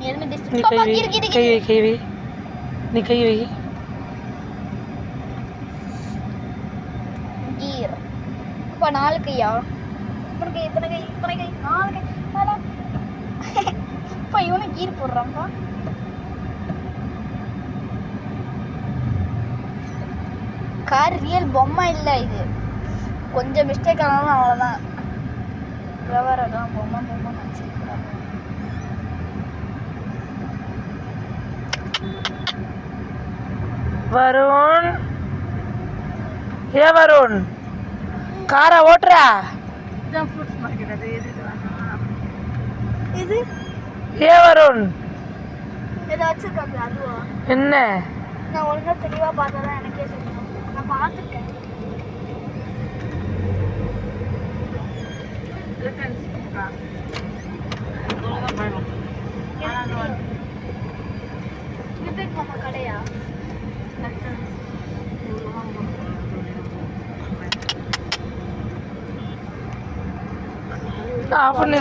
நீ கை வை, கை வை, கை வை, நீ கை வை. கீர் இப்போ 4 கையா? இத்தனை கை 4 கை. இப்போ இவனும் கீர் போடுறான்ப்பா. கார் ரியல் பொம்மை இல்லை, இது கொஞ்சம் மிஸ்டேக் ஆனாலும் அவ்வளோதான். விவரம் பொம்மை நினச்சிருக்கிறாங்க. வருண், ஏ வருண், காரை ஓட்டுறா. இதுதான் ஃப்ரூட்ஸ் மார்க்கெட். அது இது ஏ வருண், இதை வச்சிருக்காங்க. அதுவா? என்ன நான் ஒழுங்கா தெளிவாக பார்த்தா தான் எனக்கே தெரியும். நான் பார்த்துருக்கேன். விவேக் மாமா கடையா? ஆஃப் பண்ணி